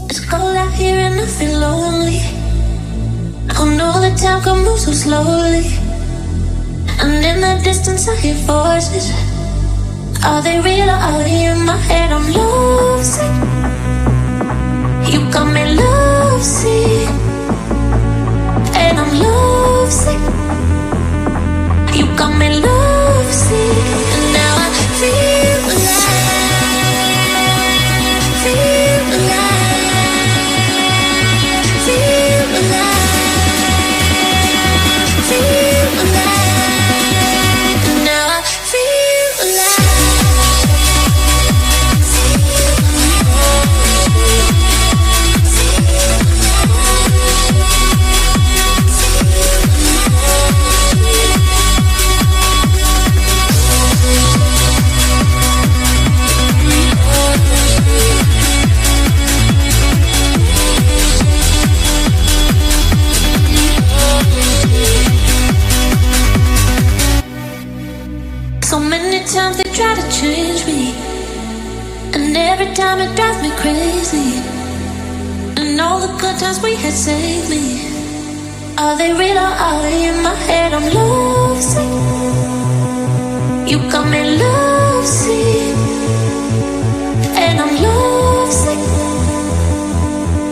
It's cold out here and I feel lonely. I know the time can move so slowly, and in the distance I hear voices. Are they real or are they in my head? I'm lovesick. You got me lovesick, and I'm lovesick. You got me lovesick, and now I feel alive, feel alive, feel alive, feel alive, and now I feel alive. So many times they try to change me, and every time it drives me crazy. And all the good times we had saved me. Are they real or are they in my head? I'm lovesick. You got me lovesick, and I'm lovesick.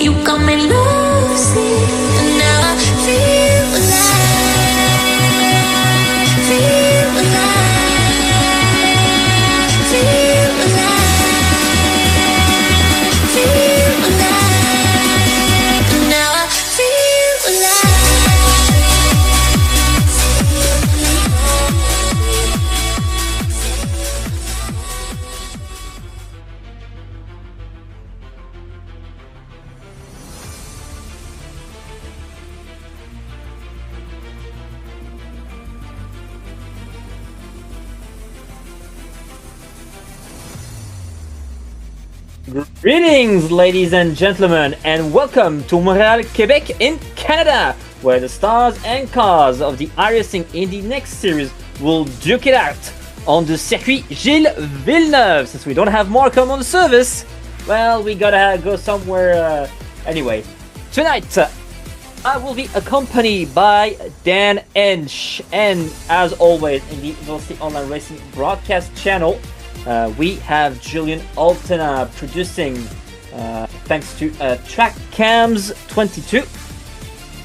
You got me lovesick, and now I feel alive, feel alive. Feel alive, feel alive, and now I feel Greetings, ladies and gentlemen, and welcome to Montreal, Quebec in Canada, where the stars and cars of the iRacing Indy NXT Series will duke it out on the circuit Gilles Villeneuve. Since we don't have Markham on the service, well, we gotta go somewhere anyway. Tonight, I will be accompanied by then-Indy, and as always in the Velocity Online Racing broadcast channel, we have Julien Altena producing, thanks to Track Cams 22,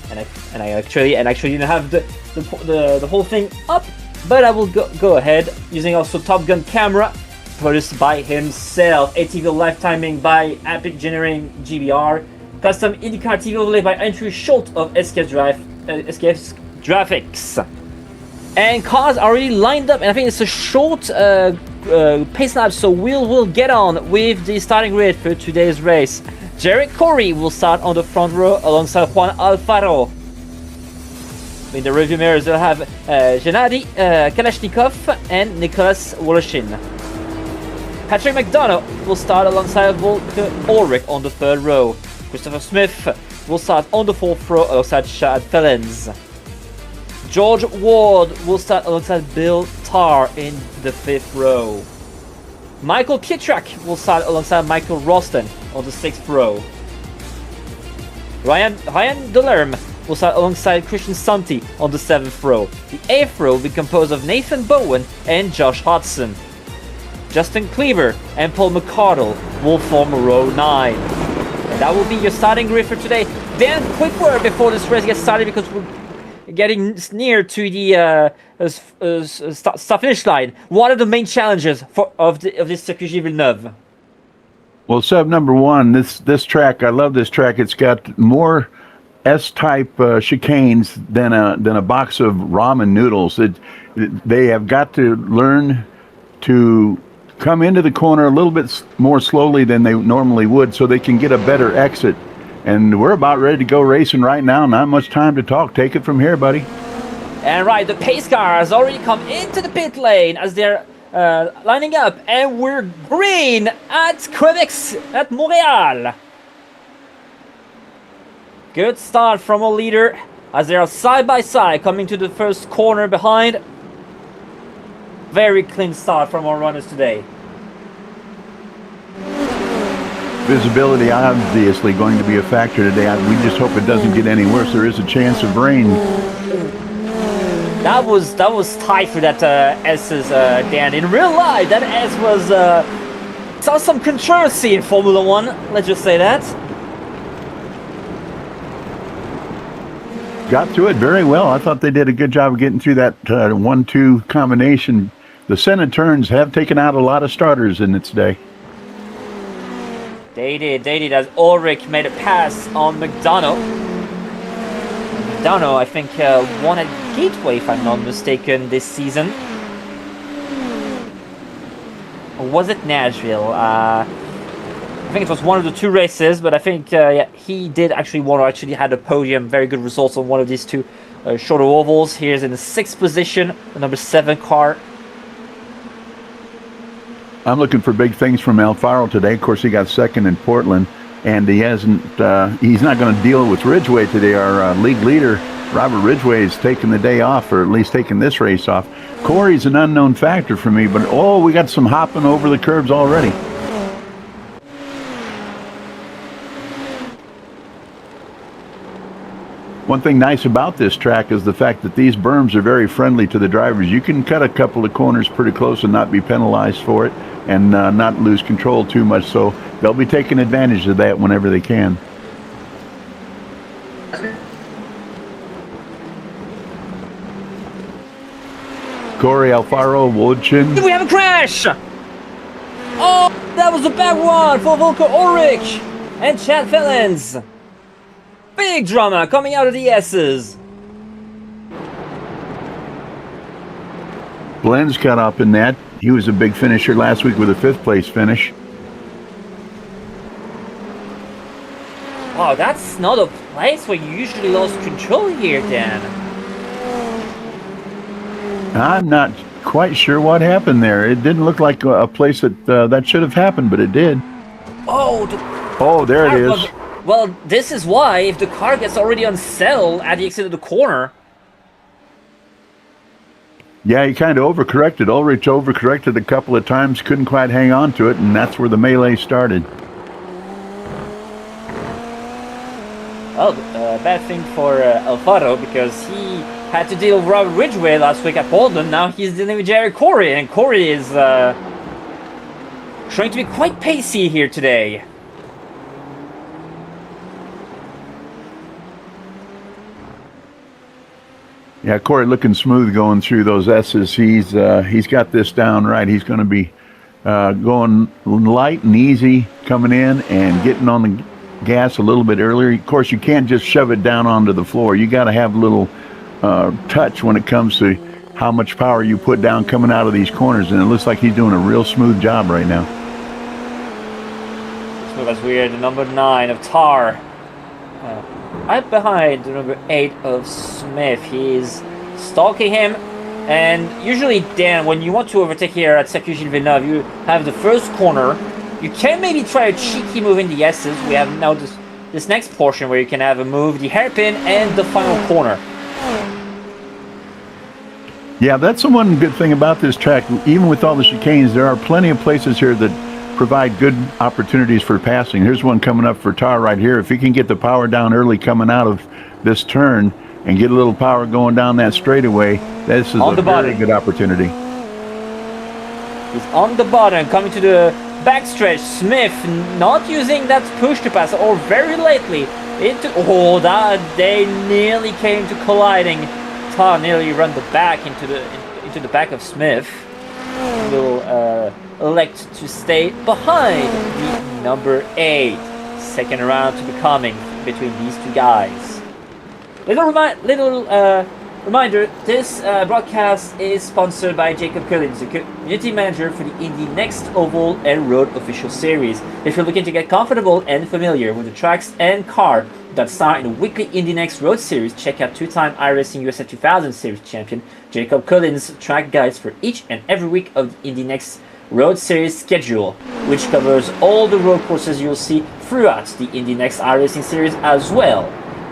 and I actually didn't have the whole thing up, but I will go ahead using also Top Gun camera produced by himself, ATV live timing by Epic Generating GBR, custom INDYCAR TV overlay by Andrew Schulte of SKS Graphix. And cars are already lined up, and I think it's a short pace lap, so we'll get on with the starting grid for today's race. Jared Corey will start on the front row alongside Juan Alfaro. In the review mirrors, they'll have Gennady Kalashnikov and Nicholas Woloshin. Patrick McDonough will start alongside Volker Ulrich on the third row. Christopher Smith will start on the fourth row alongside Chad Fellens. George Ward will start alongside Bill Tarr in the fifth row. Michael Kittrack will start alongside Michael Roston on the sixth row. Ryan Delerme will start alongside Christian Santi on the seventh row. The eighth row will be composed of Nathan Bowen and Josh Hodson. Justin Cleaver and Paul McCardle will form row 9. And that will be your starting grid for today. Dan, quick word before this race gets started, because we're getting near to the start finish line. What are the main challenges of this Circuit Gilles Villeneuve? Well, sub number one, this track, I love this track. It's got more S-type chicanes than a box of ramen noodles. They have got to learn to come into the corner a little bit more slowly than they normally would, so they can get a better exit. And we're about ready to go racing right now. Not much time to talk. Take it from here, buddy. And right, the pace car has already come into the pit lane as they're lining up, and we're green at Quebec, at Montreal. Good start from our leader as they are side by side coming to the first corner behind. Very clean start from our runners today. Visibility obviously going to be a factor today. We just hope it doesn't get any worse. There is a chance of rain. That was tight for that S's, Dan. In real life, that S was saw some controversy in Formula One. Let's just say that. Got through it very well. I thought they did a good job of getting through that 1-2 combination. The Senna turns have taken out a lot of starters in its day. They did, as Ulrich made a pass on McDonough. McDonough, I think, won at Gateway, if I'm not mistaken, this season. Or was it Nashville? I think it was one of the two races, but I think yeah, he did actually won, or actually had a podium. Very good results on one of these two shorter ovals. Here's in the 6th position, the number 7 car. I'm looking for big things from Alfaro today. Of course, he got 2nd in Portland, and he hasn't. He's not going to deal with Ridgway today. Our league leader, Robert Ridgway, is taking the day off, or at least taking this race off. Corey's an unknown factor for me, but we got some hopping over the curbs already. One thing nice about this track is the fact that these berms are very friendly to the drivers. You can cut a couple of corners pretty close and not be penalized for it, and not lose control too much. So they'll be taking advantage of that whenever they can. Corey, Alfaro, Woodchin. We have a crash! Oh, that was a bad one for Volker Ulrich and Chad Fellens. Big drama coming out of the S's. Blenn's caught up in that. He was a big finisher last week with a 5th place finish. Wow, that's not a place where you usually lost control here, Dan. I'm not quite sure what happened there. It didn't look like a place that that should have happened, but it did. Oh, there it is. Well, this is why, if the car gets already unsettled at the exit of the corner. Yeah, he kind of overcorrected. Ulrich overcorrected a couple of times, couldn't quite hang on to it, and that's where the melee started. Well, bad thing for Alfaro, because he had to deal with Robert Ridgway last week at Portland. Now he's dealing with Jerry Corey, and Corey is trying to be quite pacey here today. Yeah, Corey looking smooth going through those S's. He's got this down right. He's going to be going light and easy coming in and getting on the gas a little bit earlier. Of course, you can't just shove it down onto the floor. You got to have a little touch when it comes to how much power you put down coming out of these corners, and it looks like he's doing a real smooth job right now. Smooth as weird. The number 9 of Tar. Right behind the number 8 of Smith. He's stalking him, and usually, Dan, when you want to overtake here at Circuit Gilles Villeneuve, you have the first corner. You can maybe try a cheeky move in the S's. We have now this next portion where you can have a move, the hairpin, and the final corner. Yeah, that's the one good thing about this track. Even with all the chicanes, there are plenty of places here that provide good opportunities for passing. Here's one coming up for Tar right here. If he can get the power down early coming out of this turn and get a little power going down that straightaway, this is a very good opportunity. He's on the bottom, coming to the backstretch. Smith not using that push to pass, or very lately. They nearly came to colliding. Tar nearly run the back into the back of Smith. Will elect to stay behind the number 8. Second round to be coming between these two guys. Little reminder, this broadcast is sponsored by Jacob Collins, the community manager for the Indy NXT Oval and Road Official Series. If you're looking to get comfortable and familiar with the tracks and car that star in the weekly Indy NXT Road Series, check out 2-time iRacing USA 2000 Series champion Jacob Collins' track guides for each and every week of the Indy NXT Road Series schedule, which covers all the road courses you'll see throughout the Indy NXT iRacing Series as well.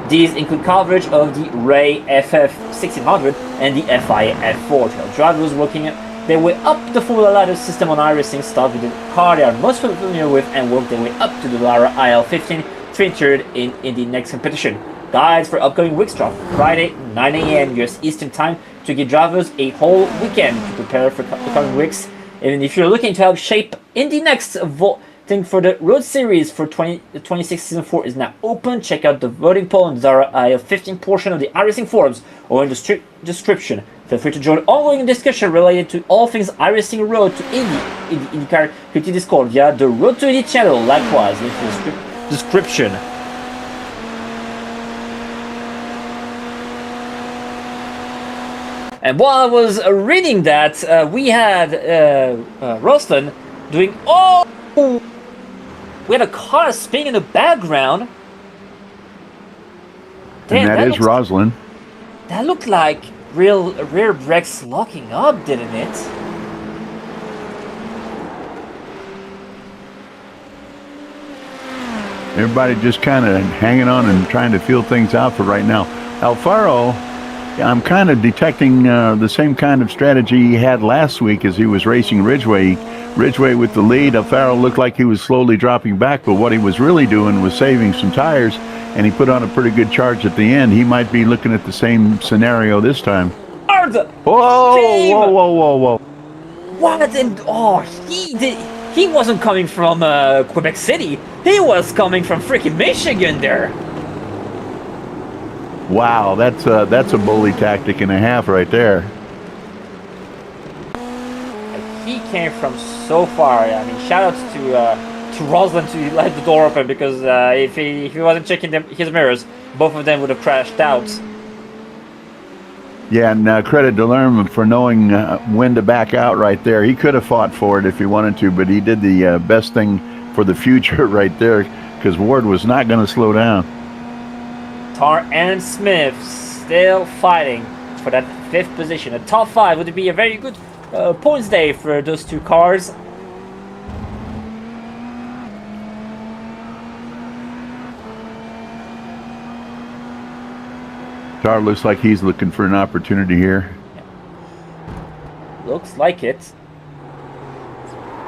These include coverage of the Ray FF 1600 and the FIA F4 to help drivers working their way up the Formula Ladder system on iRacing, start with the car they are most familiar with and work their way up to the Lara IL-15 featured in the next competition. Guides for upcoming weeks drop Friday 9 a.m. US Eastern Time to give drivers a whole weekend to prepare for the coming weeks. Even if you're looking to help shape Indy NXT, voting for the Road Series for 2026 Season 4 is now open. Check out the voting poll on the Zara IL-15 portion of the iRacing forums or in the description. Feel free to join ongoing discussion related to all things iRacing Road to Indy INDYCAR community Discord via the Road to Indy channel. Likewise, link in the description. And while I was reading that, we had Ruslan doing we had a car spinning in the background. Damn, and that is Ruslan. That looked like rear brakes locking up, didn't it? Everybody just kind of hanging on and trying to feel things out for right now. Alfaro, I'm kind of detecting the same kind of strategy he had last week as he was racing Ridgeway. Ridgeway with the lead. Alfaro looked like he was slowly dropping back, but what he was really doing was saving some tires, and he put on a pretty good charge at the end. He might be looking at the same scenario this time. Whoa. What? And he wasn't coming from Quebec City. He was coming from freaking Michigan there. Wow, that's a bully tactic and a half right there. He came from so far. I mean, shout outs to Ruslan to let the door open, because if he wasn't checking his mirrors, both of them would have crashed out. Yeah, and credit to Lerman for knowing when to back out right there. He could have fought for it if he wanted to, but he did the best thing for the future right there, because Ward was not going to slow down. Tar and Smith still fighting for that 5th position. A top 5 would be a very good points day for those two cars. Tar looks like he's looking for an opportunity here. Looks like it.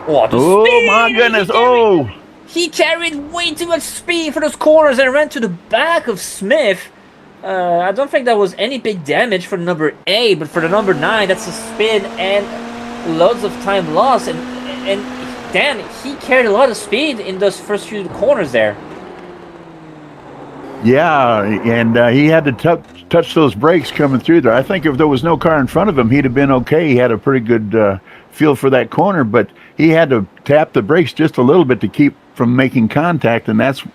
Oh my goodness! He carried way too much speed for those corners and ran to the back of Smith. I don't think that was any big damage for the number 8, but for the number 9, that's a spin and loads of time lost. And damn, he carried a lot of speed in those first few corners there. Yeah, and he had to touch those brakes coming through there. I think if there was no car in front of him, he'd have been okay. He had a pretty good feel for that corner, but he had to tap the brakes just a little bit to keep from making contact, and that's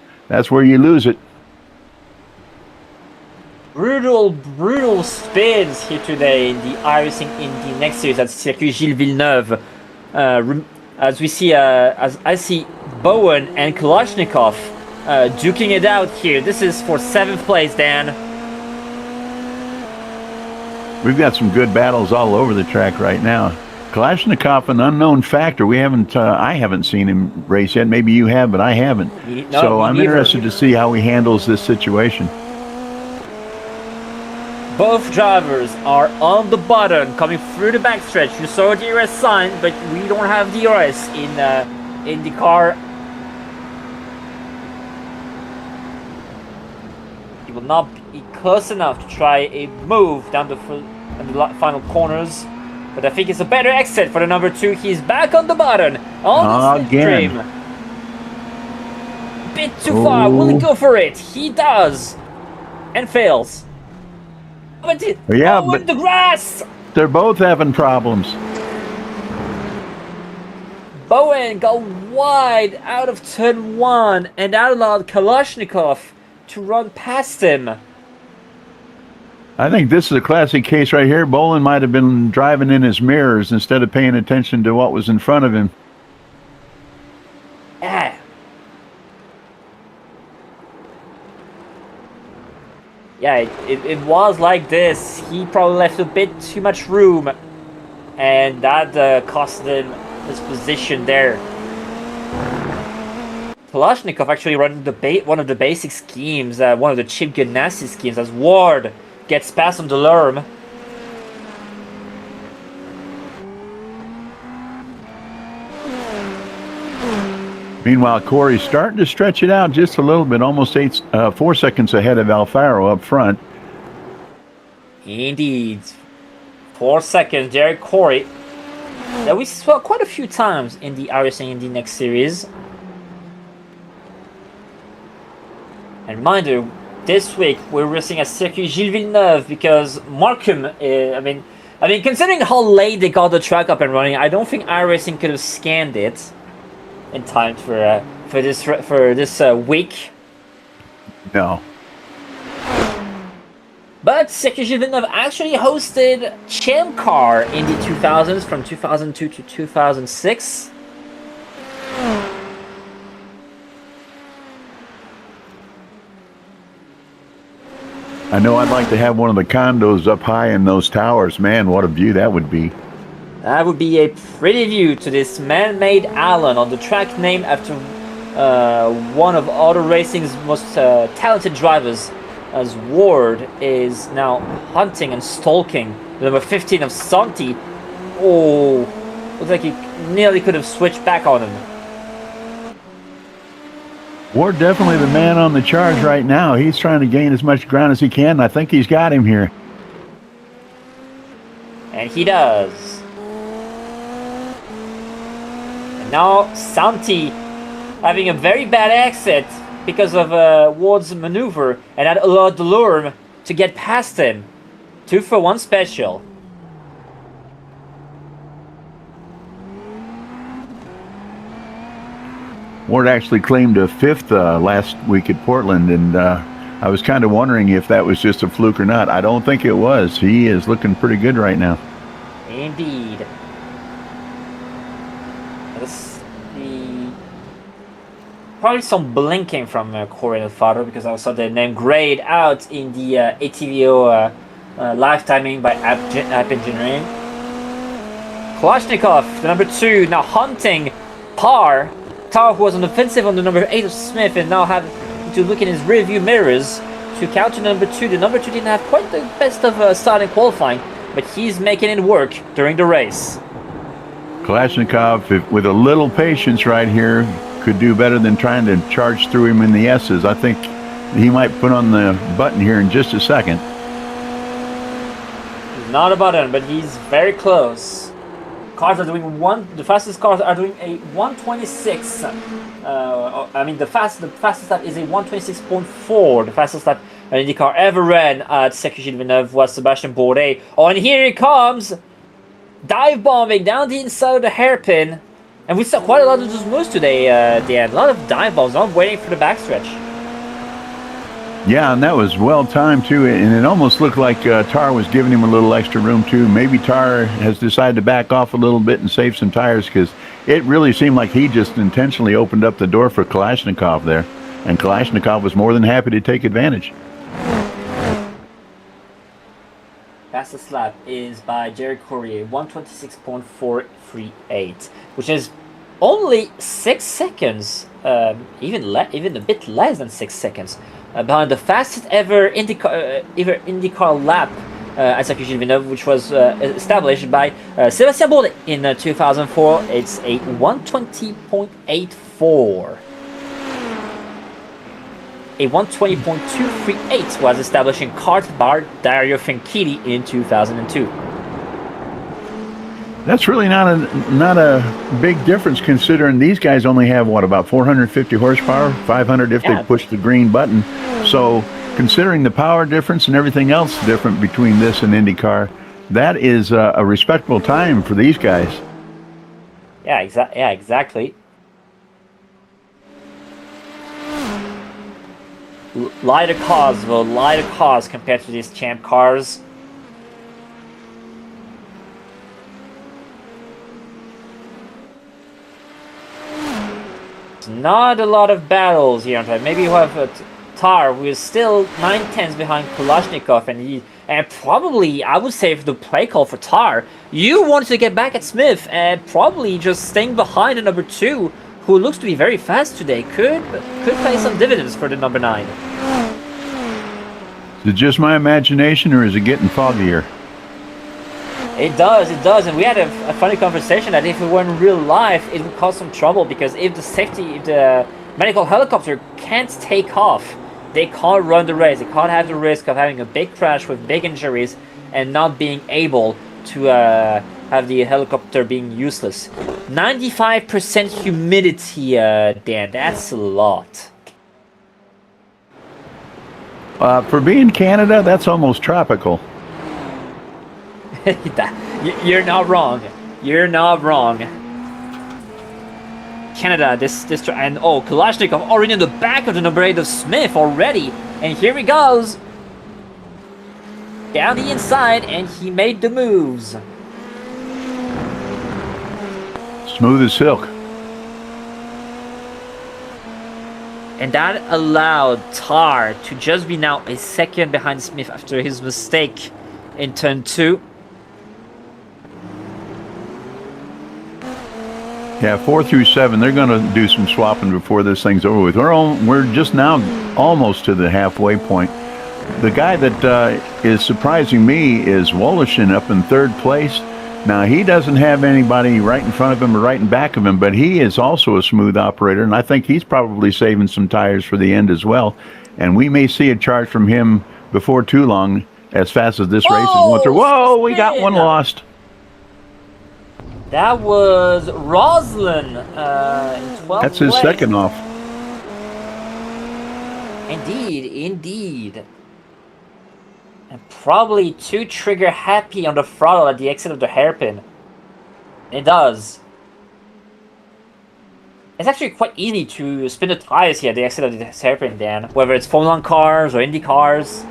where you lose it. Brutal spins here today in the iRacing Indy NXT Series at Circuit Gilles Villeneuve. As we see, as I see Bowen and Kalashnikov duking it out here. This is for 7th place, Dan. We've got some good battles all over the track right now. Kalashnikov, an unknown factor. I haven't seen him race yet. Maybe you have, but I haven't. So I'm interested to see how he handles this situation. Both drivers are on the button, coming through the backstretch. You saw the DRS sign, but we don't have DRS in the car. He will not be close enough to try a move down the final corners. But I think it's a better exit for the number 2. He's back on the button. On the stream. Bit too far. Will he go for it? He does. And fails. But but the grass. They're both having problems. Bowen got wide out of turn 1 and that allowed Kalashnikov to run past him. I think this is a classic case right here. Bowen might have been driving in his mirrors instead of paying attention to what was in front of him. Yeah. Yeah, it was like this. He probably left a bit too much room, and that cost him his position there. Kalashnikov actually running one of the basic schemes, one of the Chip Ganassi schemes, as Ward gets past on the Lerm. Meanwhile, Corey's starting to stretch it out just a little bit, almost 4 seconds ahead of Alfaro up front. Indeed. 4 seconds, Derek Corey. That we saw quite a few times in the iRacing Indy NXT Series. And reminder, this week we're racing at Circuit Gilles Villeneuve because Markham, I mean, considering how late they got the track up and running, I don't think iRacing could have scanned it in time for this week. No. But Circuit Gilles Villeneuve actually hosted Champ Car in the 2000s from 2002 to 2006. I know I'd like to have one of the condos up high in those towers. Man, what a view that would be. That would be a pretty view to this man-made island on the track named after one of auto racing's most talented drivers, as Ward is now hunting and stalking the number 15 of Santi. Oh, looks like he nearly could have switched back on him. Ward definitely the man on the charge right now. He's trying to gain as much ground as he can. I think he's got him here. And he does. And now Santi having a very bad exit because of Ward's maneuver, and that allowed Delorme to get past him. 2-for-1 special. Ward actually claimed a fifth last week at Portland, and I was kind of wondering if that was just a fluke or not. I don't think it was. He is looking pretty good right now. Indeed. Probably some blinking from Corey and Alfaro, because I saw the name grayed out in the ATVO live timing by App Engineering. Kalashnikov, the number 2, now hunting Tar. Tar, who was on offensive on the number 8 of Smith, and now had to look in his rearview mirrors to counter number 2. The number 2 didn't have quite the best of starting qualifying, but he's making it work during the race. Kalashnikov, with a little patience right here, could do better than trying to charge through him in the S's. I think he might put on the button here in just a second. Not a button, but he's very close. Cars are doing the fastest cars are doing a 126. The fastest lap is a 126.4. The fastest lap an IndyCar ever ran at Circuit Gilles Villeneuve was Sebastian Bourdais. Oh, and here he comes, dive bombing down the inside of the hairpin. And we saw quite a lot of those moves today, Dan. A lot of dive bombs. I'm waiting for the backstretch. Yeah, and that was well timed too, and it almost looked like Tar was giving him a little extra room too. Maybe Tar has decided to back off a little bit and save some tires, because it really seemed like he just intentionally opened up the door for Kalashnikov there, and Kalashnikov was more than happy to take advantage. Fastest lap is by Jerry Courier, 126.438, which is only 6 seconds, even a bit less than 6 seconds, behind the fastest ever IndyCar lap at Circuit Gilles Villeneuve, which was established by Sébastien Bourdais in 2004. It's a 120.84. A 120.238 was established in kart by Dario Franchitti in 2002. That's really not a big difference, considering these guys only have about 450 horsepower, 500 if they push the green button. So considering the power difference and everything else different between this and IndyCar, that is a respectable time for these guys. Yeah, exactly. Lighter cars, though, lighter cars compared to these champ cars. Not a lot of battles here on track. Maybe you have Tar, who is still 9/10 behind Kalashnikov, and probably, I would say, for the play call for Tar, you wanted to get back at Smith, and probably just staying behind the number 2, who looks to be very fast today, could pay some dividends for the number 9. Is it just my imagination, or is it getting foggier? It does, and we had a funny conversation that if it were in real life, it would cause some trouble, because if the medical helicopter can't take off, they can't run the race. They can't have the risk of having a big crash with big injuries and not being able to have the helicopter being useless. 95% humidity, Dan, that's a lot. For being Canada, that's almost tropical. You're not wrong. You're not wrong. Canada, this and Kalashnikov already in the back of the number 8 of Smith already, and here he goes down the inside, and he made the moves. Smooth as silk. And that allowed Tar to just be now a second behind Smith after his mistake in turn 2. Yeah, 4 through 7, they're going to do some swapping before this thing's over with. We're just now almost to the halfway point. The guy that is surprising me is Wolishin up in 3rd place. Now, he doesn't have anybody right in front of him or right in back of him, but he is also a smooth operator, and I think he's probably saving some tires for the end as well. And we may see a charge from him before too long, as fast as this race is going through. Whoa, we got one lost. That was Roslin in 12th That's his place. second off. Indeed. And probably too trigger happy on the throttle at the exit of the hairpin. It does. It's actually quite easy to spin the tires here at the exit of the hairpin, Dan. Whether it's Formula 1 cars or Indy cars.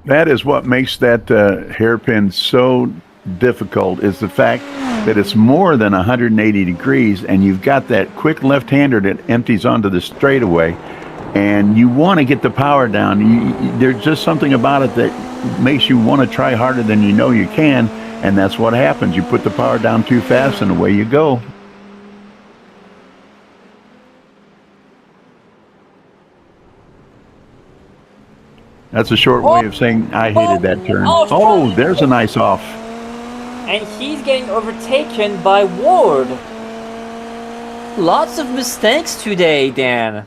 That is what makes that hairpin so difficult, is the fact that it's more than 180 degrees, and you've got that quick left-hander that empties onto the straightaway, and you want to get the power down. There's just something about it that makes you want to try harder than you know you can, and that's what happens. You put the power down too fast, and away you go. That's a short way of saying I hated that turn. Oh, there's a nice off. And he's getting overtaken by Ward. Lots of mistakes today, Dan.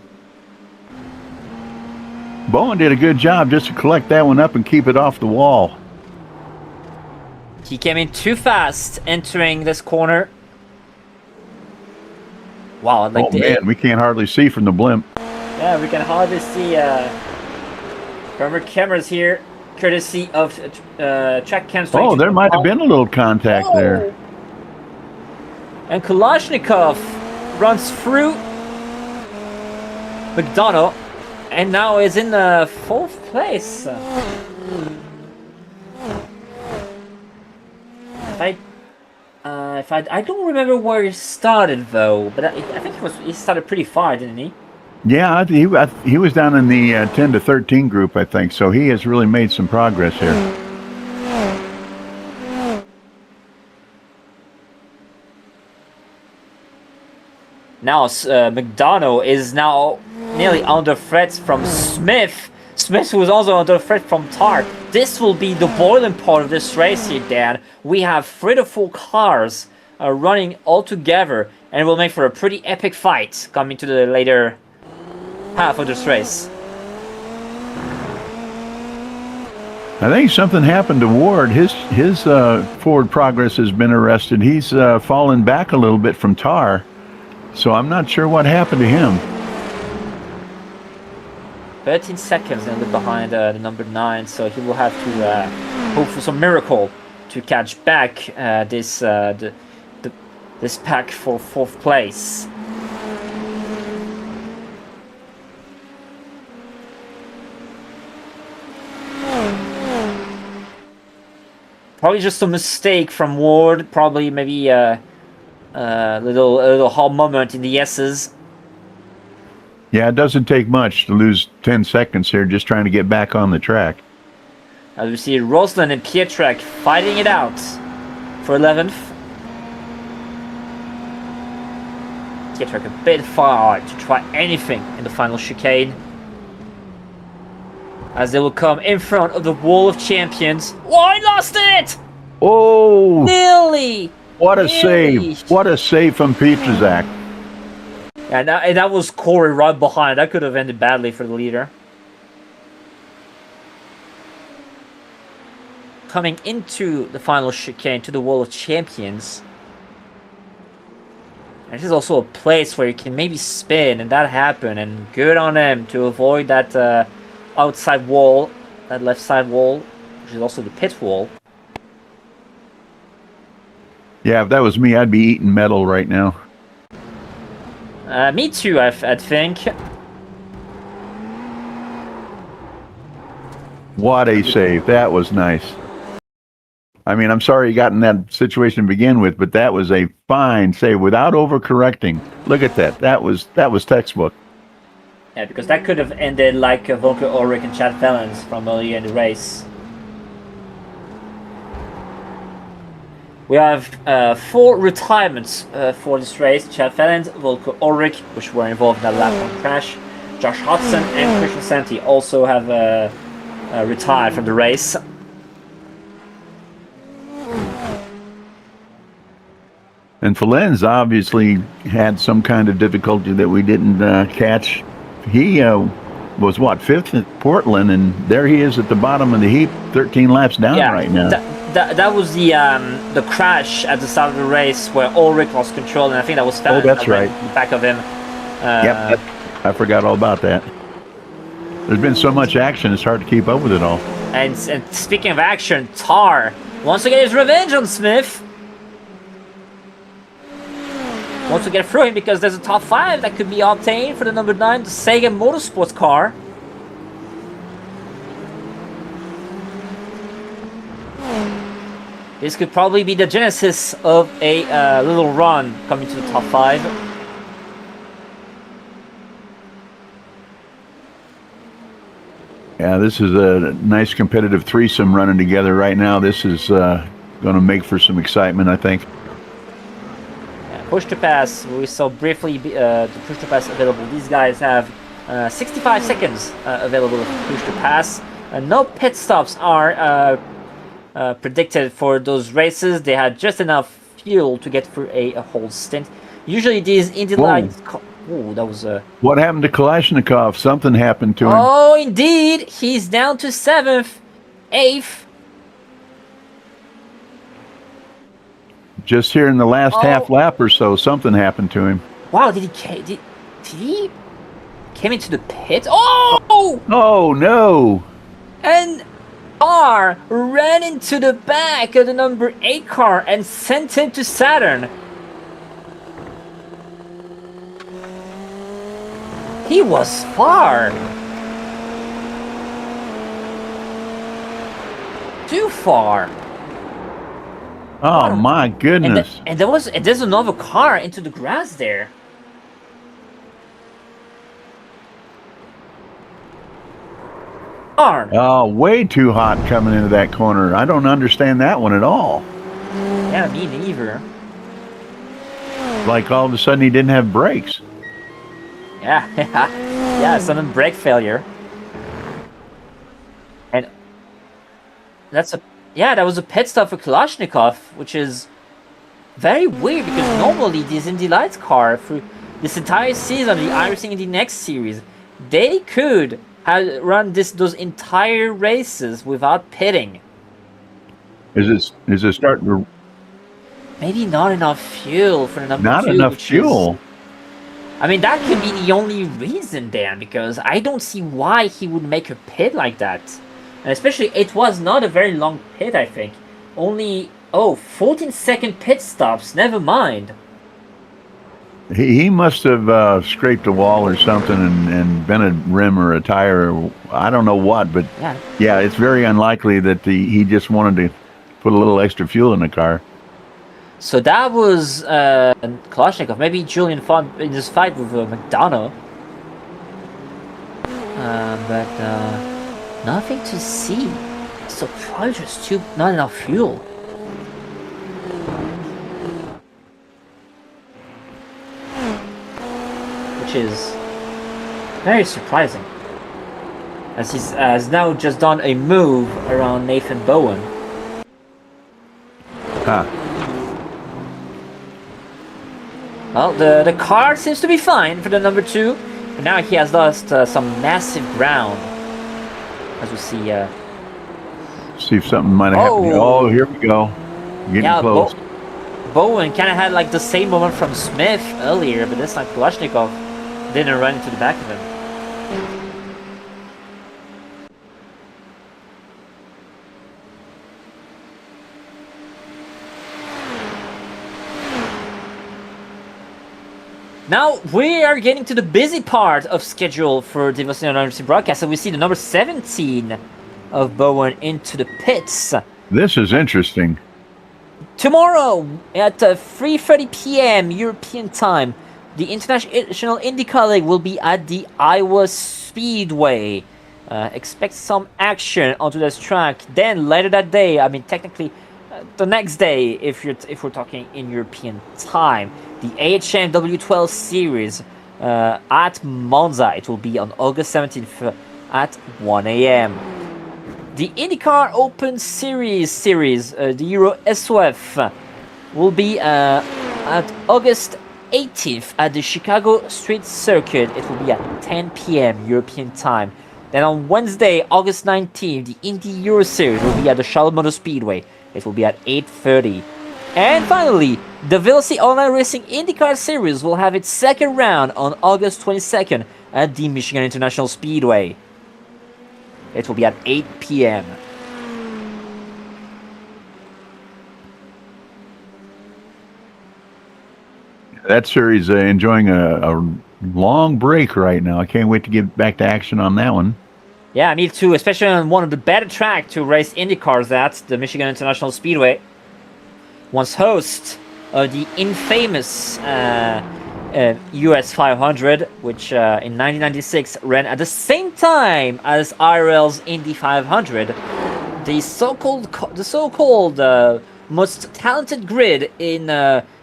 Bowen did a good job just to collect that one up and keep it off the wall. He came in too fast entering this corner. Wow, like man, we can't hardly see from the blimp. Yeah, we can hardly see Onboard Cameras here, courtesy of track cams. Oh, there might have been a little contact there. And Kalashnikov runs through McDonough and now is in 4th place. I don't remember where he started though, but I think he started pretty far, didn't he? Yeah, he was down in the 10 to 13 group, I think, so he has really made some progress here. Now McDonough is now nearly under threat from Smith. Smith was also under threat from Tar. This will be the boiling part of this race here, Dan. We have 3 to 4 cars running all together, and it will make for a pretty epic fight coming to the later half of this race. I think something happened to Ward. His forward progress has been arrested. He's fallen back a little bit from Tar, so I'm not sure what happened to him. 13 seconds and behind the number 9, so he will have to hope for some miracle to catch back this pack for 4th place. Probably just a mistake from Ward. Probably maybe a little hot moment in the S's. Yeah, it doesn't take much to lose 10 seconds here just trying to get back on the track. As we see Roslin and Pietrek fighting it out for 11th. Pietrek a bit far to try anything in the final chicane. as they will come in front of the wall of champions. Oh, I lost it! Oh! Nearly! What a Nearly. save! What a save from Pietrzak. And that was Corey right behind. That could have ended badly for the leader. Coming into the final chicane to the wall of champions. And this is also a place where you can maybe spin, and that happened. And good on them to avoid that outside wall, that left side wall, which is also the pit wall. Yeah, if that was me, I'd be eating metal right now. Me too, I think. What a save. That was nice. I mean, I'm sorry you got in that situation to begin with, but that was a fine save without overcorrecting. Look at that. That was textbook. Yeah, because that could have ended like Volker Ulrich and Chad Fellens from earlier in the race. We have 4 retirements for this race. Chad Fellens, Volker Ulrich, which were involved in that lap 1 crash. Josh Hudson and Christian Santi also have retired from the race. And Fellens obviously had some kind of difficulty that we didn't catch. He was, what, 5th at Portland, and there he is at the bottom of the heap, 13 laps down right now. That was the crash at the start of the race where Ulrich lost control, and I think that was Fellens. Oh, that's right. In the back of him. Yep, I forgot all about that. There's been so much action, it's hard to keep up with it all. And speaking of action, Tar wants to get his revenge on Smith. Wants to get through him because there's a top 5 that could be obtained for the number 9, the Sega Motorsports car. This could probably be the genesis of a little run coming to the top 5. Yeah, this is a nice competitive threesome running together right now. This is going to make for some excitement, I think. Push to pass, we saw briefly the push to pass available. These guys have 65 seconds available to push to pass. No pit stops are predicted for those races. They had just enough fuel to get through a whole stint. Usually these Indy Lights... Oh, that was a... What happened to Kalashnikov? Something happened to him. Oh, indeed! He's down to 7th, 8th. Just here in the last half lap or so, something happened to him. Wow, did he came into the pit? Oh! Oh, no! And R ran into the back of the number 8 car and sent him to Saturn. He was far. Too far. Oh my goodness! And there's another car into the grass there. Oh, way too hot coming into that corner. I don't understand that one at all. Yeah, me neither. Like all of a sudden he didn't have brakes. Yeah, yeah, sudden brake failure. And that was a pit stop for Kalashnikov, which is very weird because normally these Indy Lights car through this entire season, the iRacing Indy NXT Series, they could have run those entire races without pitting. Is it starting to? Maybe not enough fuel for the number 2. Not enough fuel. I mean, that could be the only reason, Dan, because I don't see why he would make a pit like that. And especially, it was not a very long pit, I think. Only, 14-second pit stops, never mind. He must have scraped a wall or something and bent a rim or a tire. Or, I don't know what, but yeah, it's very unlikely that he just wanted to put a little extra fuel in the car. So that was Kalashnikov. Maybe Julien fought in this fight with McDonough. But nothing to see. So probably just not enough fuel. Which is very surprising. as he has now just done a move around Nathan Bowen. Well, the car seems to be fine for the number 2, but now he has lost some massive ground, as we see. See if something might have happened. Oh, here we go. Getting close. Bowen kind of had like the same moment from Smith earlier, but this time Kalashnikov didn't run into the back of him. Now we are getting to the busy part of schedule for the Villeneuve broadcast, and we see the number 17 of Bowen into the pits. This is interesting. Tomorrow at 3:30 p.m. European time, the International IndyCar League will be at the Iowa Speedway. Expect some action onto this track. Then later that day, I mean technically the next day, if we're talking in European time, the AHM W12 Series at Monza. It will be on August 17th at 1 a.m. The IndyCar Open Series, the Euro SOF, will be at August 18th at the Chicago Street Circuit. It will be at 10 p.m. European time. Then on Wednesday, August 19th, the Indy Euro Series will be at the Charlotte Motor Speedway. It will be at 8:30. And finally, the Velocity Online Racing IndyCar Series will have its second round on August 22nd at the Michigan International Speedway. It will be at 8 p.m. That series enjoying a long break right now. I can't wait to get back to action on that one. Yeah, me too, especially on one of the better tracks to race IndyCars at, the Michigan International Speedway. Once host of the infamous US 500, which in 1996 ran at the same time as IRL's Indy 500. The so-called most talented grid in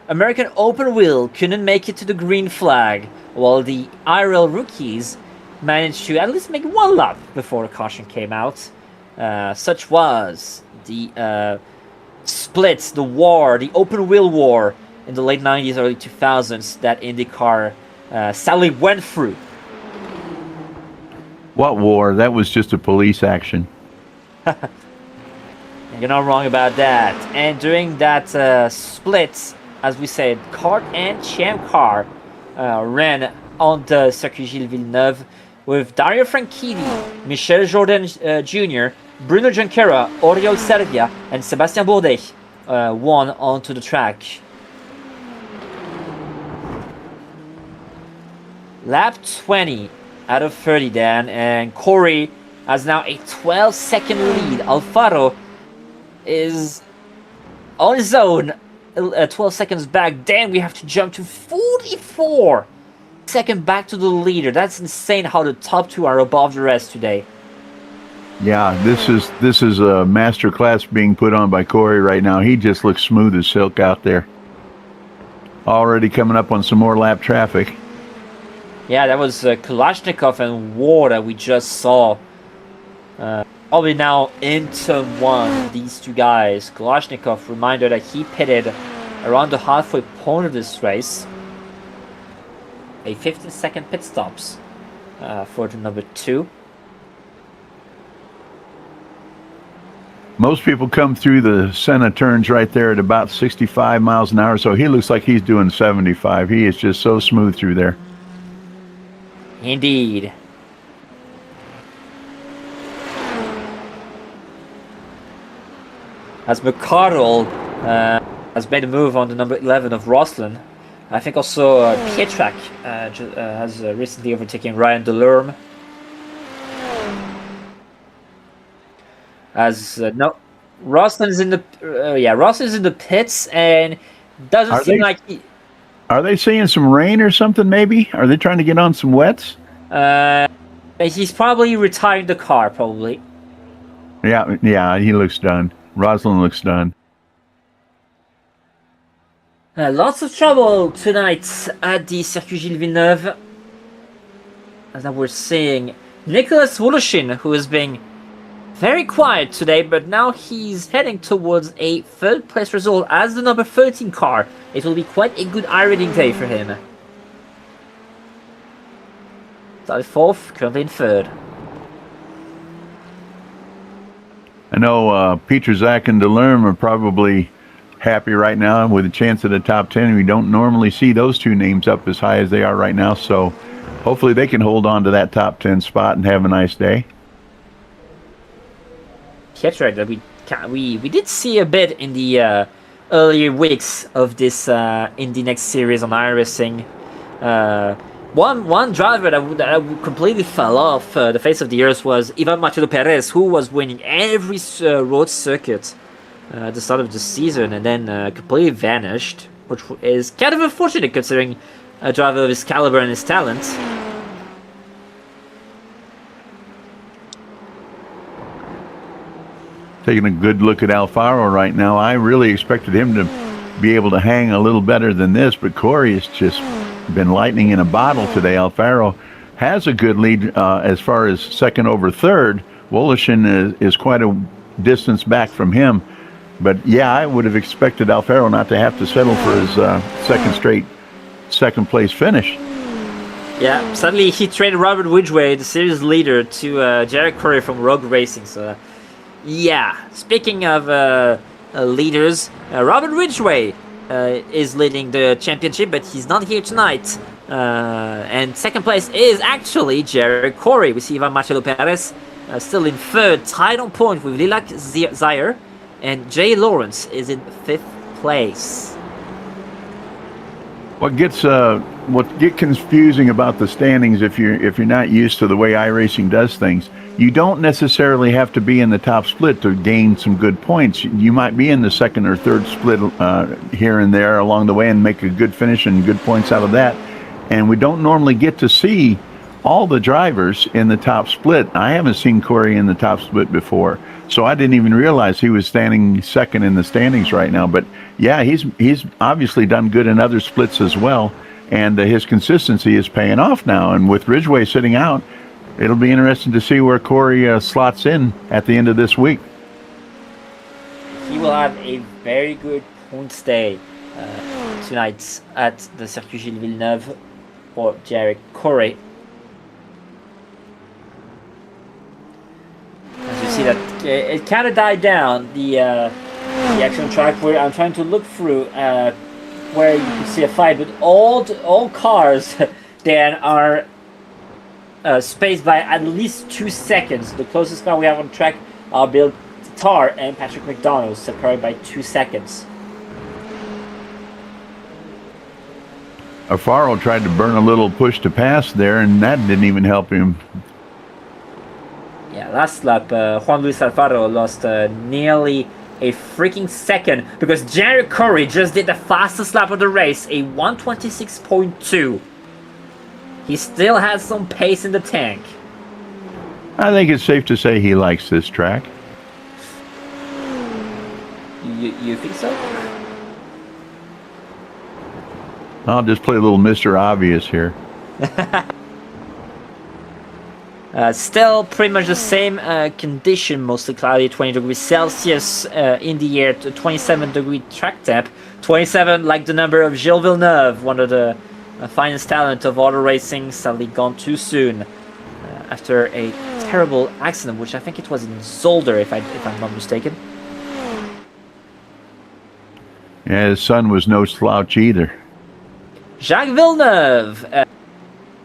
American open wheel couldn't make it to the green flag, while the IRL rookies managed to at least make one lap before a caution came out. Such was the splits, the war, the open wheel war in the late 90s, early 2000s that IndyCar sadly went through. What war? That was just a police action. You're not wrong about that. And during that split, as we said, kart and champ car ran on the Circuit Gilles Villeneuve with Dario Franchitti, Michel Jourdain Jr., Bruno Junqueira, Oriol Servia, and Sébastien Bourdais won onto the track. Lap 20 out of 30 then, and Corey has now a 12-second lead. Alfaro is on his own, 12 seconds back. Then we have to jump to 44 seconds back to the leader. That's insane how the top two are above the rest today. Yeah, this is a master class being put on by Corey right now. He just looks smooth as silk out there. Already coming up on some more lap traffic. Yeah, that was Kalashnikov and Ward that we just saw. Probably now into one, these two guys. Kalashnikov, reminder that he pitted around the halfway point of this race. A 15-second pit stops for the number 2. Most people come through the Senna turns right there at about 65 miles an hour, so he looks like he's doing 75. He is just so smooth through there. Indeed. As McCardle has made a move on the number 11 of Rosslyn. I think also Pietrak has recently overtaken Ryan Delorme. As no, Rosslyn is in the Rosslyn is in the pits and doesn't seem like he. Are they seeing some rain or something? Maybe are they trying to get on some wets? He's probably retiring the car. Probably. Yeah, he looks done. Rosslyn looks done. Lots of trouble tonight at the Circuit Gilles Villeneuve. As we're seeing Nicholas Woloshin, who is being very quiet today, but now he's heading towards a third place result as the number 13 car. It will be quite a good iRacing day for him. Started fourth, currently in third. I know Peter, Zach, and Delerme are probably happy right now with a chance at the top 10. We don't normally see those two names up as high as they are right now, so hopefully they can hold on to that top 10 spot and have a nice day. That's right. We did see a bit in the earlier weeks of this Indy NXT series on iRacing. One driver that completely fell off the face of the earth was Ivan Machado Perez, who was winning every road circuit at the start of the season and then completely vanished, which is kind of unfortunate considering a driver of his caliber and his talent. Taking a good look at Alfaro right now. I really expected him to be able to hang a little better than this, but Corey has just been lightning in a bottle today. Alfaro has a good lead as far as second over third. Woloshin is quite a distance back from him. But yeah, I would have expected Alfaro not to have to settle for his second straight second place finish. Yeah, suddenly he traded Robert Ridgway, the series leader, to Jared Corey from Rogue Racing. So yeah, speaking of leaders, Robert Ridgway is leading the championship, but he's not here tonight. And second place is actually Jared Corey. We see Ivan Machado Perez still in third, tied on point with Lilac Zaire, and Jay Lawrence is in fifth place. What gets confusing about the standings if you're not used to the way iRacing does things, you don't necessarily have to be in the top split to gain some good points. You might be in the second or third split here and there along the way and make a good finish and good points out of that. And we don't normally get to see all the drivers in the top split. I haven't seen Corey in the top split before, so I didn't even realize he was standing second in the standings right now. But yeah, he's obviously done good in other splits as well, and his consistency is paying off now. And with Ridgway sitting out, it'll be interesting to see where Corey slots in at the end of this week. He will have a very good points day tonight at the Circuit Gilles Villeneuve for Jared Corey. As you see that it kind of died down, the actual track where I'm trying to look through where you can see a fight, but all cars then are spaced by at least 2 seconds. The closest car we have on track are Bill Tarr and Patrick McDonald, separated by 2 seconds. Alfaro tried to burn a little push to pass there, and that didn't even help him. Yeah, last lap, Juan Luis Alfaro lost nearly a freaking second because Jared Corey just did the fastest lap of the race, a 1:26.2. He still has some pace in the tank. I think it's safe to say he likes this track. You think so? I'll just play a little Mr. Obvious here. Still pretty much the same condition, mostly cloudy, 20 degrees Celsius in the air, 27-degree track temp. 27 like the number of Gilles Villeneuve, one of the finest talent of auto racing, sadly gone too soon after a terrible accident, which I think it was in Zolder, if I'm not mistaken. Yeah, his son was no slouch either. Jacques Villeneuve,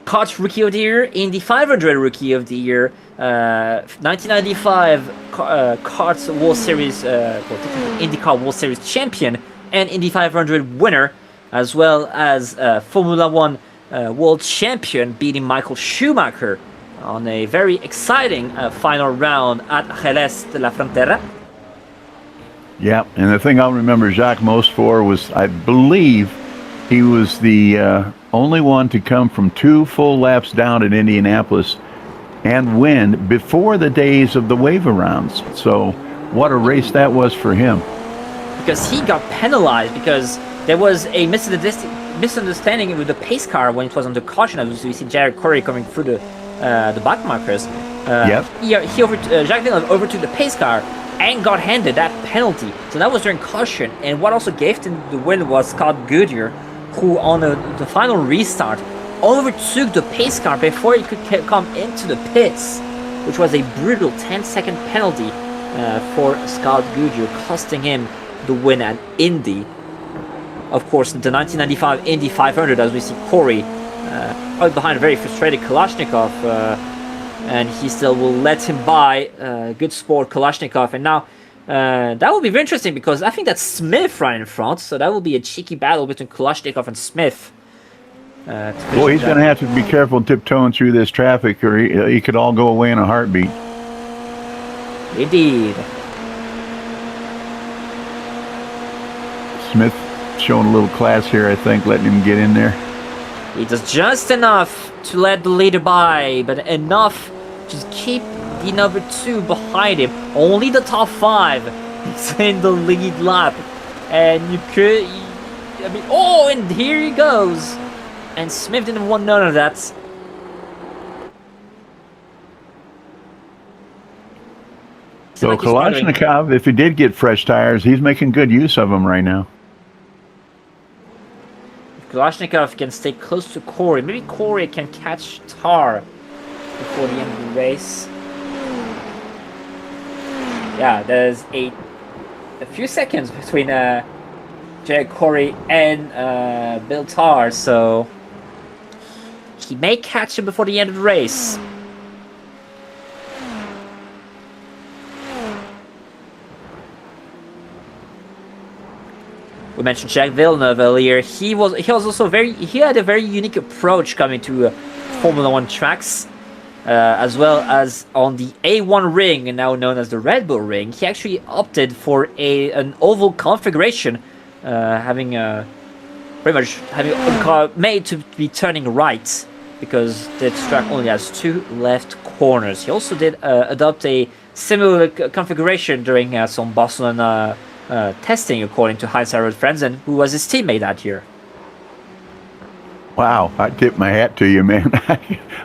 Kart Rookie of the Year, Indy 500 Rookie of the Year, 1995 Kart World Series, IndyCar World Series champion, and Indy 500 winner, as well as Formula One world champion, beating Michael Schumacher on a very exciting final round at Jerez de la Frontera. Yeah, and the thing I'll remember Jacques most for was, I believe, he was the only one to come from 2 full laps down at Indianapolis and win before the days of the waiver rounds. So what a race that was for him. Because he got penalized because there was a misunderstanding with the pace car when it was under caution. As we see Jared Corey coming through the back markers. Yep. Jacques Villeneuve overtook the pace car and got handed that penalty. So that was during caution. And what also gave him the win was Scott Goodyear, who on the final restart overtook the pace car before he could come into the pits, which was a brutal 10-second penalty for Scott Goodyear, costing him the win at Indy. Of course, the 1995 Indy 500, as we see Corey out behind a very frustrated Kalashnikov, and he still will let him by good sport Kalashnikov. And now that will be very interesting because I think that's Smith right in front, so that will be a cheeky battle between Kalashnikov and Smith. Well, he's going to have to be careful tiptoeing through this traffic, or he could all go away in a heartbeat. Indeed. Smith showing a little class here, I think, letting him get in there. He does just enough to let the leader by, but enough to keep the number 2 behind him. Only the top 5 is in the lead lap. And you could... and here he goes. And Smith didn't want none of that. So Kalashnikov, if he did get fresh tires, he's making good use of them right now. If Kalashnikov can stay close to Corey, maybe Corey can catch Tar before the end of the race. Yeah, there's a few seconds between Jack Corey and Bill Tar, so he may catch him before the end of the race. We mentioned Jacques Villeneuve earlier. He had a very unique approach coming to Formula 1 tracks, as well as on the A1 ring, now known as the Red Bull ring. He actually opted for an oval configuration, having a car made to be turning right, because this track only has 2 left corners. He also did adopt a similar configuration during some Barcelona testing, according to Heinz-Harald Frentzen, who was his teammate that year. Wow, I tip my hat to you, man.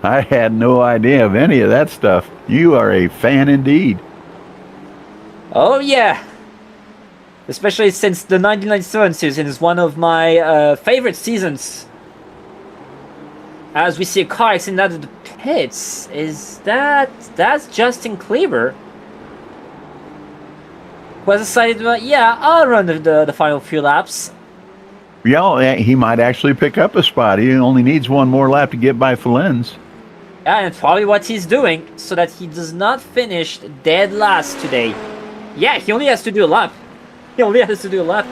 I had no idea of any of that stuff. You are a fan indeed. Oh yeah, especially since the 1997 season is one of my favorite seasons. As we see a car accident out of the pits, that's Justin Kleber, who has decided, yeah, I'll run the final few laps. Yeah, he might actually pick up a spot. He only needs one more lap to get by Fellens. Yeah, and probably what he's doing, so that he does not finish dead last today. Yeah, he only has to do a lap. He only has to do a lap.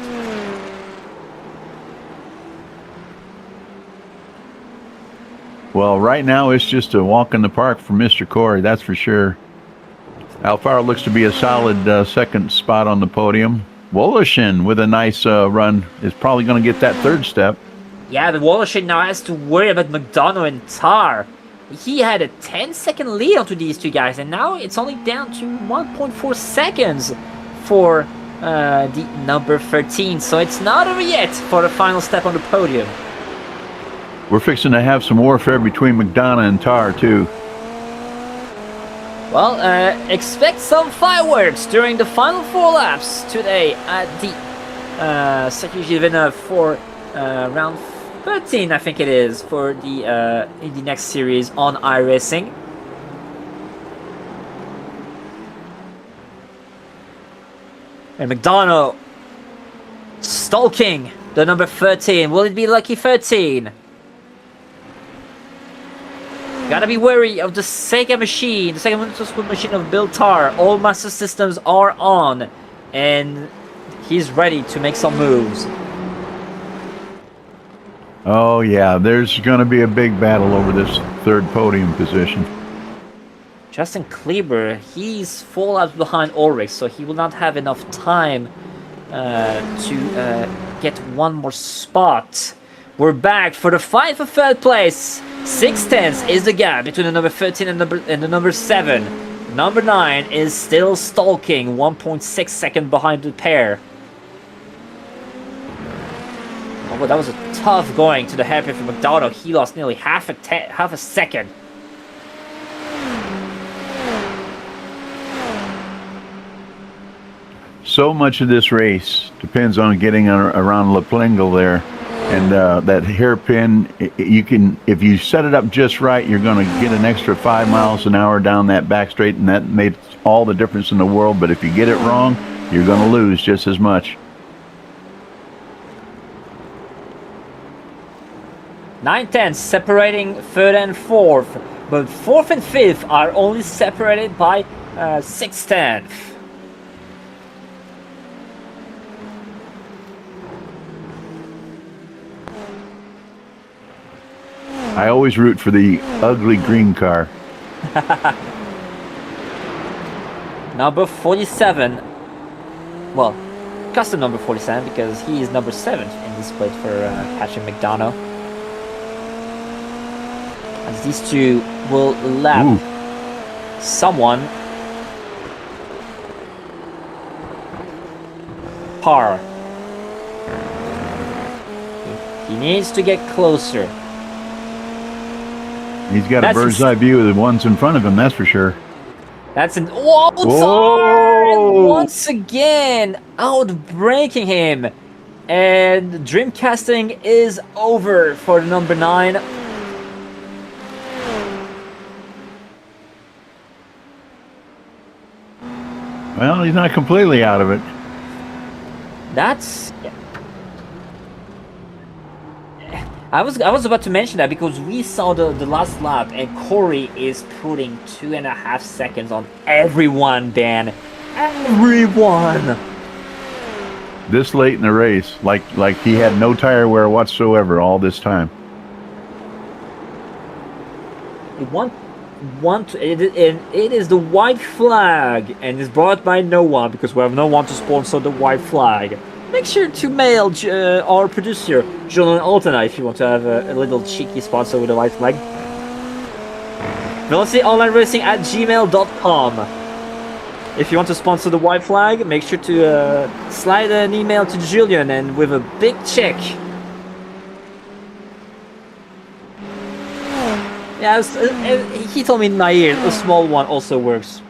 Well, right now it's just a walk in the park for Mr. Corey, that's for sure. Alfaro looks to be a solid second spot on the podium. Wolashin with a nice run is probably going to get that third step. Yeah, but Wolashin now has to worry about McDonough and Tar. He had a 10-second lead onto these two guys, and now it's only down to 1.4 seconds for the number 13. So it's not over yet for the final step on the podium. We're fixing to have some warfare between McDonough and Tar, too. Well, expect some fireworks during the final 4 laps today at the Circuit Gilles Villeneuve for round 13, I think it is, for the Indy NXT Series on iRacing. And McDonough stalking the number 13. Will it be lucky 13? Gotta be wary of the Seca machine, the Seca motorsport machine of Bill Tar. All master systems are on, and he's ready to make some moves. Oh yeah, there's going to be a big battle over this third podium position. Justin Kleber, he's 4 laps behind Ulrich, so he will not have enough time to get one more spot. We're back for the fight for third place. 6/10 is the gap between the number 13 and the number 7. Number 9 is still stalking, 1.6 seconds behind the pair. Oh, well, that was a tough going to the hairpin for McDonough. He lost nearly half a second. So much of this race depends on getting around La Plingle there. And that hairpin, you can, if you set it up just right, you're going to get an extra 5 miles an hour down that back straight, and that made all the difference in the world. But if you get it wrong, you're going to lose just as much. 9/10 separating third and fourth, but fourth and fifth are only separated by 6/10. I always root for the ugly green car. Number 47. Well, custom number 47 because he is number 7 in this plate for Patrick McDonough. As these two will lap someone. Par. He needs to get closer. He's got a bird's eye view of the ones in front of him, that's for sure. That's an Whoa! Once again, outbreaking him. And Dreamcasting is over for the number 9. Well, he's not completely out of it. That's... Yeah. I was about to mention that because we saw the last lap and Corey is putting 2.5 seconds on everyone, Dan. Everyone! This late in the race, like he had no tire wear whatsoever all this time. It is the white flag and is brought by no one because we have no one to sponsor the white flag. Make sure to mail our producer, Julien Altena, if you want to have a little cheeky sponsor with a white flag. velocityonlineracing@gmail.com. If you want to sponsor the white flag, make sure to slide an email to Julien and with a big check. Yeah, he told me in my ear, a small one also works.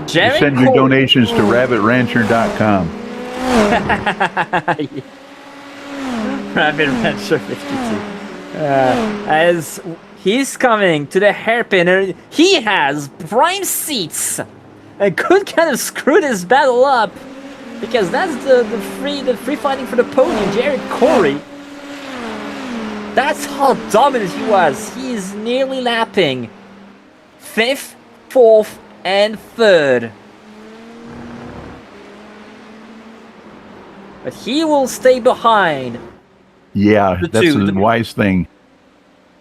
Send your donations to rabbitrancher.com. Rabbit Rancher 52. As he's coming to the hairpin, he has prime seats and could kind of screw this battle up because that's the free fighting for the podium. Jared Corey. That's how dominant he was. He is nearly lapping 5th, 4th, and 3rd. But he will stay behind. Yeah, that's a wise thing.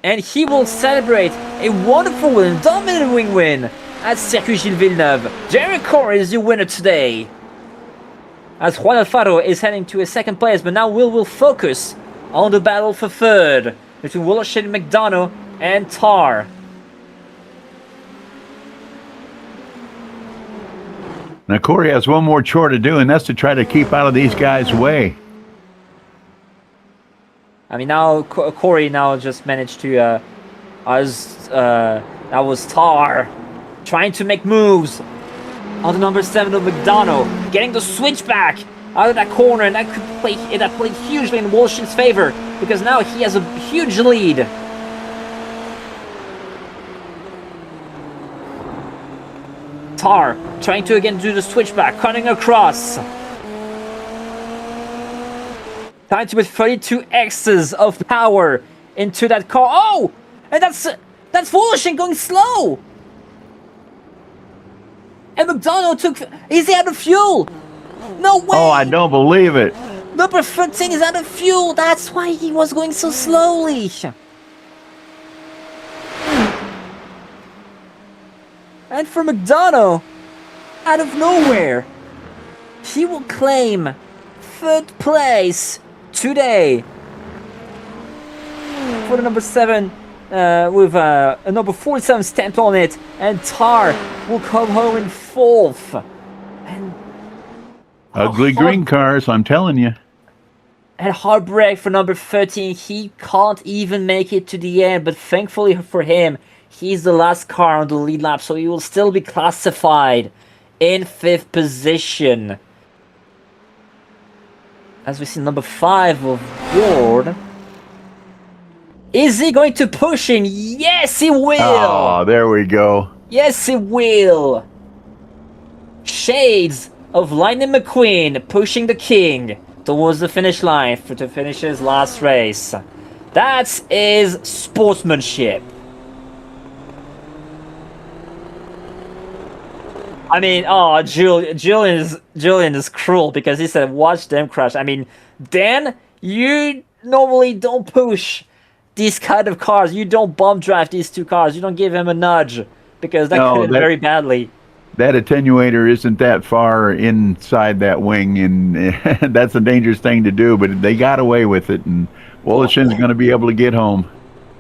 And he will celebrate a wonderful win, dominating win at Circuit Gilles Villeneuve. Jared Corey is your winner today. As Juan Alfaro is heading to a 2nd place, but now will focus on the battle for 3rd between Willershade McDonough and Tar. Now Corey has one more chore to do, and that's to try to keep out of these guys' way. I mean, now Corey now just managed to, that was Tar trying to make moves on the number 7 of McDonough, getting the switchback out of that corner, and that played hugely in Walshin's favor because now he has a huge lead. Tar trying to again do the switchback, cutting across. Time to put 32 X's of power into that car. Oh! And that's Walshin going slow! And McDonough is he out of fuel? No way! Oh, I don't believe it. Number 13 is out of fuel. That's why he was going so slowly. And for McDonough, out of nowhere, he will claim 3rd place today for the number 7 with a number 47 stamped on it, and Tar will come home in 4th. And ugly green cars, I'm telling you. And heartbreak for number 13. He can't even make it to the end, but thankfully for him, he's the last car on the lead lap, so he will still be classified in 5th position. As we see number 5 of Ward. Is he going to push him? Yes, he will! Oh, there we go. Yes, he will! Shades of Lightning McQueen pushing the king towards the finish line to finish his last race. That is sportsmanship. I mean, oh, Julien is cruel because he said, watch them crash. I mean, Dan, you normally don't push these kind of cars. You don't bump drive these two cars. You don't give him a nudge because that could end very badly. That attenuator isn't that far inside that wing, and that's a dangerous thing to do, but they got away with it, and Wolleson's going to be able to get home.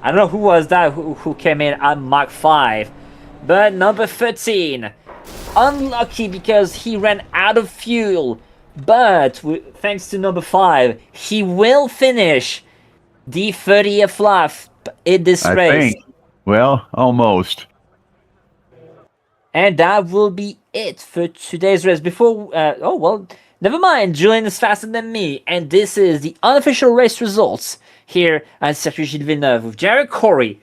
I don't know who was that who came in at Mach 5, but number 13. Unlucky because he ran out of fuel, but thanks to number 5, he will finish the 30th lap in this race. Well, almost. And that will be it for today's race. Before, oh well, never mind. Julien is faster than me, and this is the unofficial race results here at Circuit Gilles Villeneuve with Jared Corey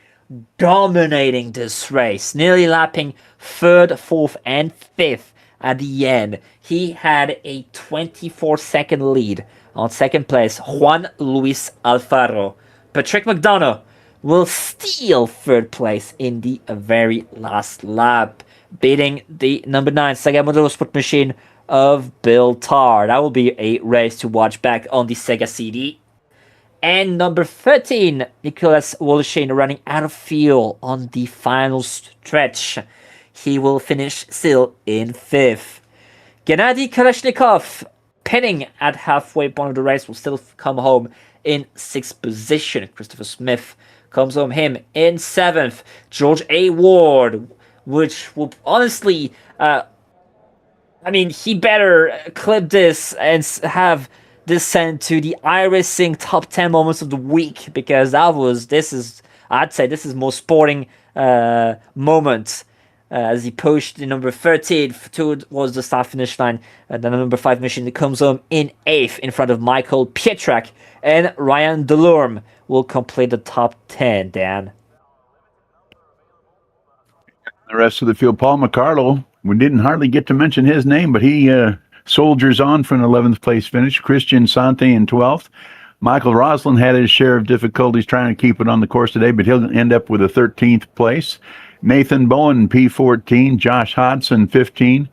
dominating this race, nearly lapping 3rd, 4th, and 5th at the end. He had a 24-second lead on 2nd place, Juan Luis Alfaro. Patrick McDonough will steal 3rd place in the very last lap, beating the number 9 Sega Motorsport machine of Bill Tarr. That will be a race to watch back on the Sega CD. And number 13, Nicolas Woloshin running out of fuel on the final stretch. He will finish still in 5th. Gennady Kalashnikov, pinning at halfway point of the race, will still come home in 6th position. Christopher Smith comes home in 7th. George A. Ward, which will honestly, I mean, he better clip this and have this sent to the iRacing top 10 moments of the week, because I'd say this is most sporting moment as he pushed the number 13 towards the start finish line. And then the number 5 machine that comes home in 8th in front of Michael Pietrak, and Ryan Delorme will complete the top 10, Dan. The rest of the field, Paul McCarlo, we didn't hardly get to mention his name, but he soldiers on for an 11th place finish. Christian Sante in 12th. Michael Roslin had his share of difficulties trying to keep it on the course today, but he'll end up with a 13th place. Nathan Bowen, P14. Josh Hodson, 15.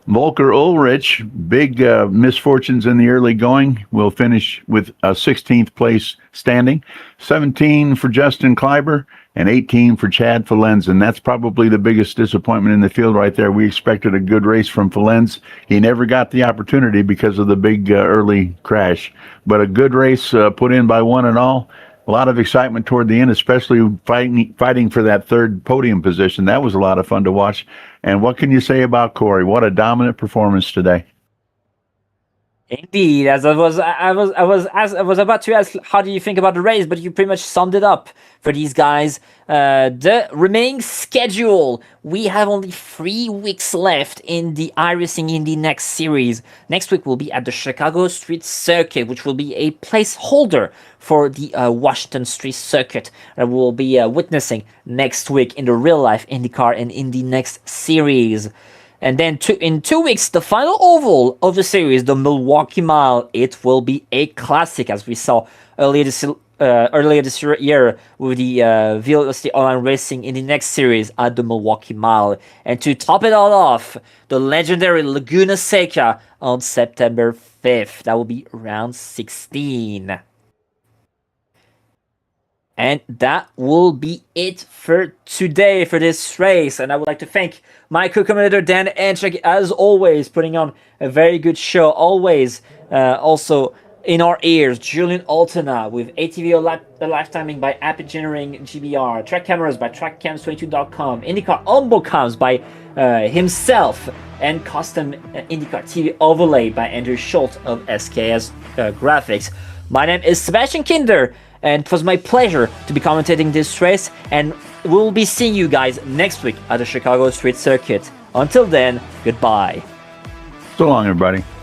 Volker Ulrich, big misfortunes in the early going, will finish with a 16th place standing. 17 for Justin Kleiber and 18 for Chad Falenz. And that's probably the biggest disappointment in the field right there. We expected a good race from Falenz. He never got the opportunity because of the big early crash. But a good race put in by one and all. A lot of excitement toward the end, especially fighting for that 3rd podium position. That was a lot of fun to watch. And what can you say about Corey? What a dominant performance today. Indeed, as I was about to ask, how do you think about the race? But you pretty much summed it up for these guys. The remaining schedule, we have only 3 weeks left in the iRacing Indy NXT Series. Next week will be at the Chicago Street Circuit, which will be a placeholder for the Washington Street Circuit that we'll be witnessing next week in the real-life IndyCar and Indy NXT Series. And then in 2 weeks, the final oval of the series, the Milwaukee Mile. It will be a classic, as we saw earlier this year with the VLST Online Racing in the next series at the Milwaukee Mile. And to top it all off, the legendary Laguna Seca on September 5th. That will be round 16. And that will be it for today for this race. And I would like to thank my co-commentator Dan Enchik, as always, putting on a very good show. Always also in our ears, Julien Altena with ATV live timing by App Engineering GBR, track cameras by trackcams22.com, IndyCar Onboard Cameras by himself, and custom IndyCar TV overlay by Andrew Schulte of SKS Graphix. My name is Sebastian Kinder, and it was my pleasure to be commentating this race, and we'll be seeing you guys next week at the Chicago Street Circuit. Until then, goodbye. So long, everybody.